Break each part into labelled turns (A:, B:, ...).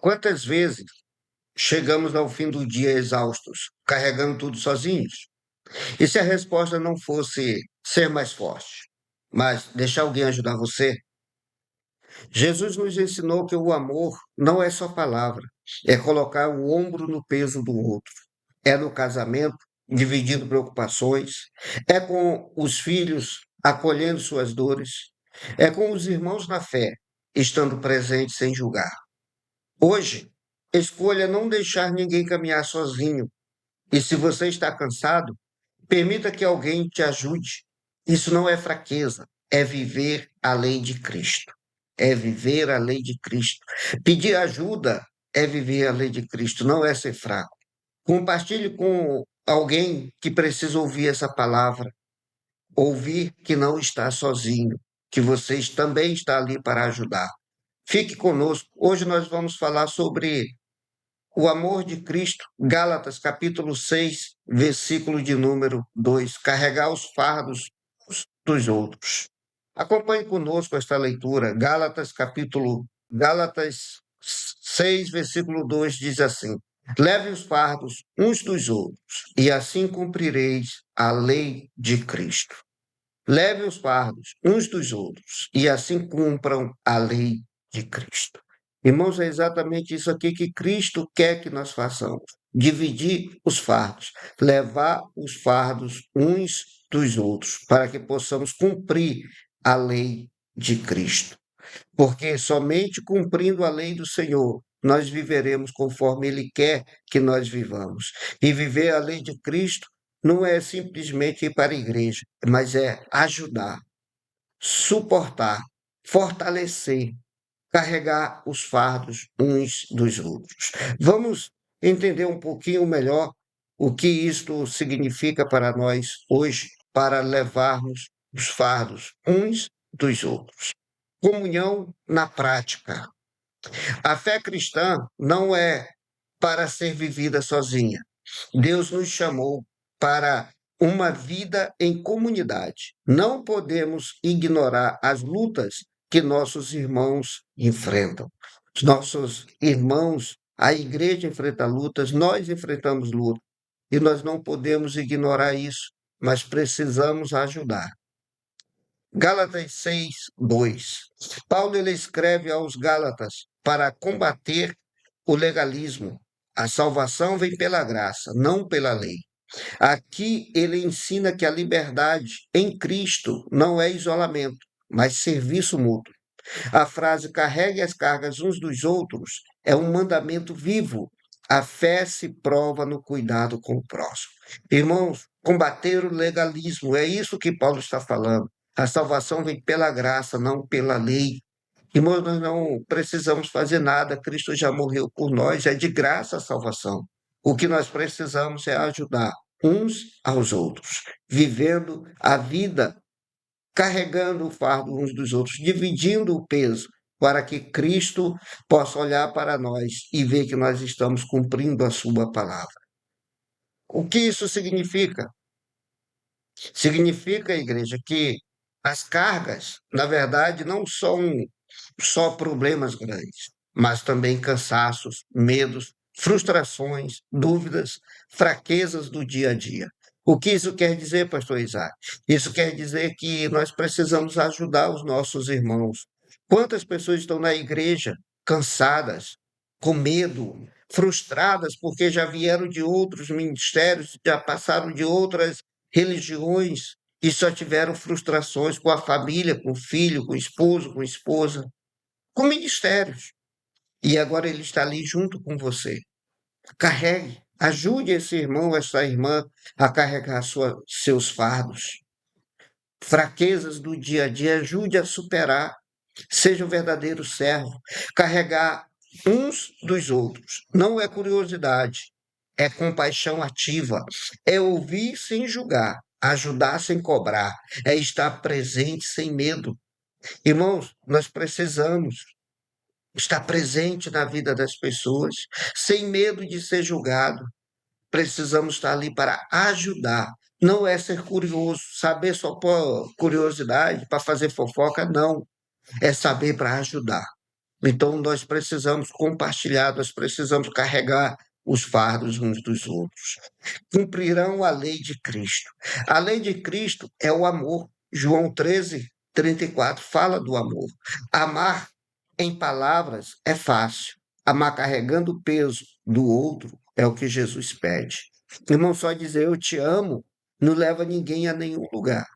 A: Quantas vezes chegamos ao fim do dia exaustos, carregando tudo sozinhos? E se a resposta não fosse ser mais forte, mas deixar alguém ajudar você? Jesus nos ensinou que o amor não é só palavra, é colocar o ombro no peso do outro. É no casamento, dividindo preocupações, é com os filhos, acolhendo suas dores, é com os irmãos na fé, estando presente sem julgar. Hoje, escolha não deixar ninguém caminhar sozinho. E se você está cansado, permita que alguém te ajude. Isso não é fraqueza, é viver a lei de Cristo. É viver a lei de Cristo. Pedir ajuda é viver a lei de Cristo, não é ser fraco. Compartilhe com alguém que precisa ouvir essa palavra, ouvir que não está sozinho, que vocês também está ali para ajudar. Fique conosco. Hoje nós vamos falar sobre o amor de Cristo, Gálatas capítulo 6, versículo de número 2. Carregar os fardos uns dos outros. Acompanhe conosco esta leitura. Gálatas 6, versículo 2 diz assim: Leve os fardos uns dos outros, e assim cumprireis a lei de Cristo. Leve os fardos uns dos outros, e assim cumpram a lei de Cristo. Irmãos, é exatamente isso aqui que Cristo quer que nós façamos: dividir os fardos, levar os fardos uns dos outros, para que possamos cumprir a lei de Cristo. Porque somente cumprindo a lei do Senhor nós viveremos conforme Ele quer que nós vivamos. E viver a lei de Cristo não é simplesmente ir para a igreja, mas é ajudar, suportar, fortalecer, carregar os fardos uns dos outros. Vamos entender um pouquinho melhor o que isto significa para nós hoje, para levarmos os fardos uns dos outros. Comunhão na prática. A fé cristã não é para ser vivida sozinha. Deus nos chamou para uma vida em comunidade. Não podemos ignorar as lutas que nossos irmãos enfrentam. Os nossos irmãos, a igreja enfrenta lutas, nós enfrentamos lutas. E nós não podemos ignorar isso, mas precisamos ajudar. Gálatas 6, 2. Paulo ele escreve aos Gálatas para combater o legalismo. A salvação vem pela graça, não pela lei. Aqui ele ensina que a liberdade em Cristo não é isolamento, mas serviço mútuo. A frase carregue as cargas uns dos outros é um mandamento vivo. A fé se prova no cuidado com o próximo. Irmãos, combater o legalismo, é isso que Paulo está falando. A salvação vem pela graça, não pela lei. Irmãos, nós não precisamos fazer nada, Cristo já morreu por nós, é de graça a salvação. O que nós precisamos é ajudar uns aos outros, vivendo a vida, carregando o fardo uns dos outros, dividindo o peso, para que Cristo possa olhar para nós e ver que nós estamos cumprindo a sua palavra. O que isso significa? Significa, igreja, que as cargas, na verdade, não são só problemas grandes, mas também cansaços, medos, frustrações, dúvidas, fraquezas do dia a dia. O que isso quer dizer, pastor Isaac? Isso quer dizer que nós precisamos ajudar os nossos irmãos. Quantas pessoas estão na igreja cansadas, com medo, frustradas porque já vieram de outros ministérios, já passaram de outras religiões e só tiveram frustrações com a família, com o filho, com o esposo, com a esposa, com ministérios. E agora ele está ali junto com você. Carregue, ajude esse irmão, essa irmã a carregar seus fardos. Fraquezas do dia a dia, ajude a superar. Seja um verdadeiro servo. Carregar uns dos outros. Não é curiosidade, é compaixão ativa. É ouvir sem julgar, ajudar sem cobrar. É estar presente sem medo. Irmãos, nós precisamos estar presente na vida das pessoas, sem medo de ser julgado. Precisamos estar ali para ajudar. Não é ser curioso, saber só por curiosidade, para fazer fofoca, não. É saber para ajudar. Então, nós precisamos compartilhar, nós precisamos carregar os fardos uns dos outros. Cumprirão a lei de Cristo. A lei de Cristo é o amor. João 13:34 fala do amor. Amar em palavras é fácil. Amar carregando o peso do outro é o que Jesus pede. Irmão, só dizer eu te amo não leva ninguém a nenhum lugar.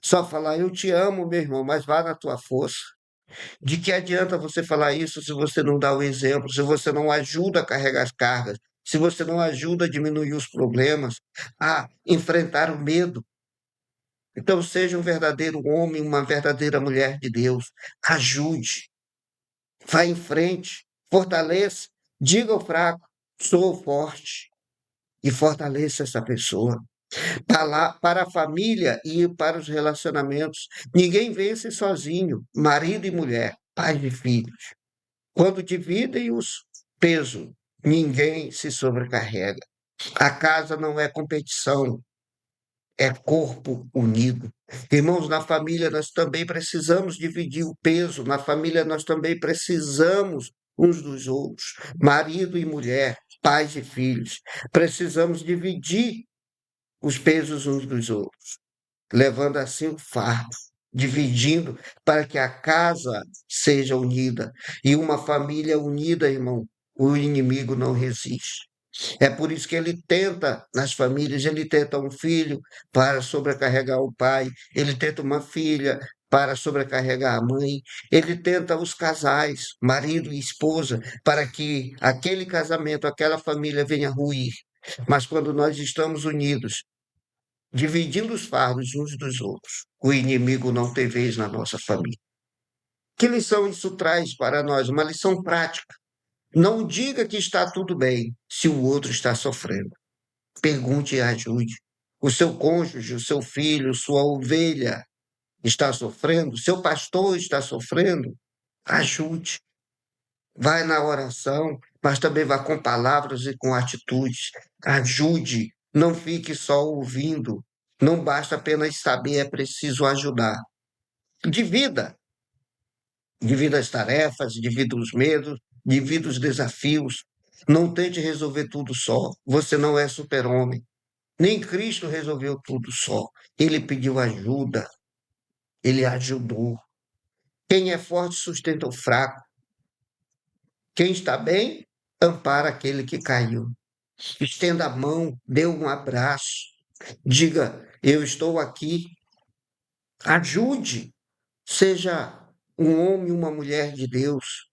A: Só falar eu te amo, meu irmão, mas vá na tua força. De que adianta você falar isso se você não dá o exemplo, se você não ajuda a carregar as cargas, se você não ajuda a diminuir os problemas, a enfrentar o medo? Então, seja um verdadeiro homem, uma verdadeira mulher de Deus. Ajude, vá em frente, fortaleça, diga ao fraco, sou forte, e fortaleça essa pessoa. Para a família e para os relacionamentos, ninguém vence sozinho, marido e mulher, pai e filhos. Quando dividem os pesos, ninguém se sobrecarrega. A casa não é competição, é corpo unido. Irmãos, na família nós também precisamos dividir o peso, na família nós também precisamos uns dos outros, marido e mulher, pais e filhos. Precisamos dividir os pesos uns dos outros, levando assim o fardo, dividindo para que a casa seja unida. E uma família unida, irmão, o inimigo não resiste. É por isso que ele tenta, nas famílias, ele tenta um filho para sobrecarregar o pai, ele tenta uma filha para sobrecarregar a mãe, ele tenta os casais, marido e esposa, para que aquele casamento, aquela família venha ruir. Mas quando nós estamos unidos, dividindo os fardos uns dos outros, o inimigo não tem vez na nossa família. Que lição isso traz para nós? Uma lição prática. Não diga que está tudo bem se o outro está sofrendo. Pergunte e ajude. O seu cônjuge, o seu filho, sua ovelha está sofrendo? Seu pastor está sofrendo? Ajude. Vai na oração, mas também vá com palavras e com atitudes. Ajude. Não fique só ouvindo. Não basta apenas saber, é preciso ajudar. Divida. Divida as tarefas, divida os medos, divida os desafios. Não tente resolver tudo só. Você não é super-homem. Nem Cristo resolveu tudo só. Ele pediu ajuda, ele ajudou. Quem é forte sustenta o fraco. Quem está bem, ampara aquele que caiu. Estenda a mão, dê um abraço. Diga: eu estou aqui. Ajude. Seja um homem e uma mulher de Deus.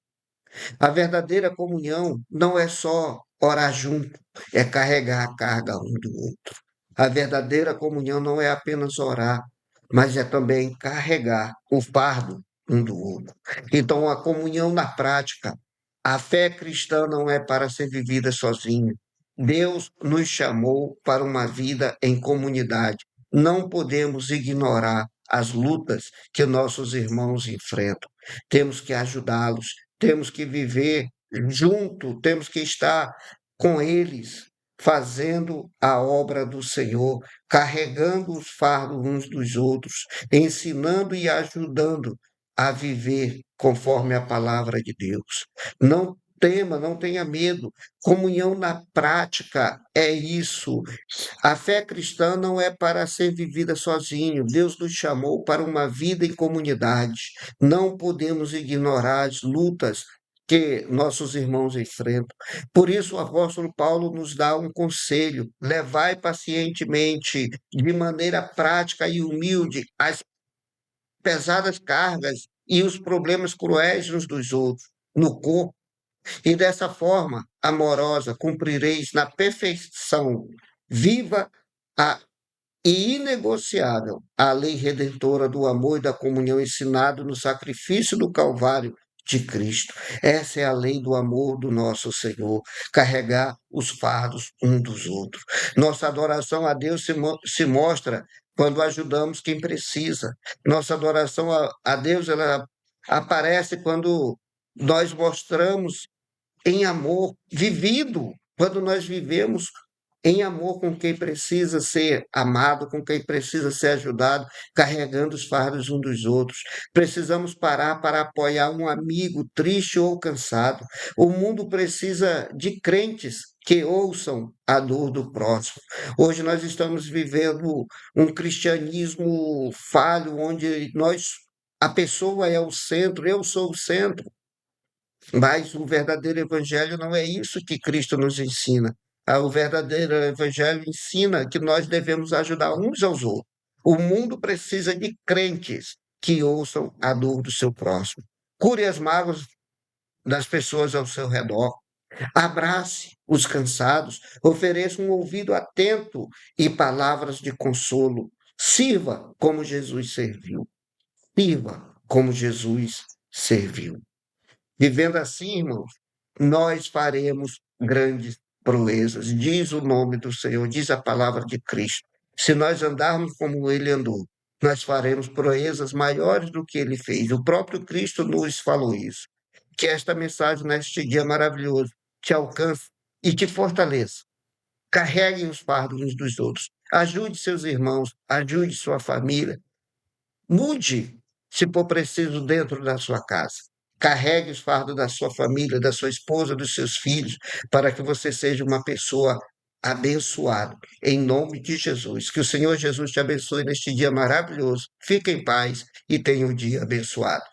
A: A verdadeira comunhão não é só orar junto, é carregar a carga um do outro. A verdadeira comunhão não é apenas orar, mas é também carregar o fardo um do outro. Então, a comunhão na prática, a fé cristã não é para ser vivida sozinho. Deus nos chamou para uma vida em comunidade. Não podemos ignorar as lutas que nossos irmãos enfrentam. Temos que ajudá-los, temos que viver junto, temos que estar com eles, fazendo a obra do Senhor, carregando os fardos uns dos outros, ensinando e ajudando a viver conforme a palavra de Deus. Não tema, não tenha medo. Comunhão na prática é isso. A fé cristã não é para ser vivida sozinho. Deus nos chamou para uma vida em comunidade. Não podemos ignorar as lutas que nossos irmãos enfrentam. Por isso, o apóstolo Paulo nos dá um conselho: levai pacientemente, de maneira prática e humilde, as pesadas cargas e os problemas cruéis uns dos outros no corpo, e dessa forma amorosa cumprireis na perfeição viva a e inegociável a lei redentora do amor e da comunhão ensinado no sacrifício do Calvário de Cristo. Essa é a lei do amor do nosso Senhor, carregar os fardos um dos outros. Nossa adoração a Deus se mostra quando ajudamos quem precisa. Nossa adoração a Deus ela aparece quando nós mostramos em amor vivido, quando nós vivemos em amor com quem precisa ser amado, com quem precisa ser ajudado, carregando os fardos uns dos outros. Precisamos parar para apoiar um amigo triste ou cansado. O mundo precisa de crentes que ouçam a dor do próximo. Hoje nós estamos vivendo um cristianismo falho, onde a pessoa é o centro, eu sou o centro. Mas o verdadeiro evangelho não é isso que Cristo nos ensina. O verdadeiro evangelho ensina que nós devemos ajudar uns aos outros. O mundo precisa de crentes que ouçam a dor do seu próximo. Cure as mágoas das pessoas ao seu redor. Abrace os cansados. Ofereça um ouvido atento e palavras de consolo. Sirva como Jesus serviu. Sirva como Jesus serviu. Vivendo assim, irmãos, nós faremos grandes proezas. Diz o nome do Senhor, diz a palavra de Cristo. Se nós andarmos como ele andou, nós faremos proezas maiores do que ele fez. O próprio Cristo nos falou isso. Que esta mensagem, neste dia maravilhoso, te alcance e te fortaleça. Carreguem os fardos uns dos outros. Ajude seus irmãos, ajude sua família. Mude, se for preciso, dentro da sua casa. Carregue os fardos da sua família, da sua esposa, dos seus filhos, para que você seja uma pessoa abençoada. Em nome de Jesus. Que o Senhor Jesus te abençoe neste dia maravilhoso. Fique em paz e tenha um dia abençoado.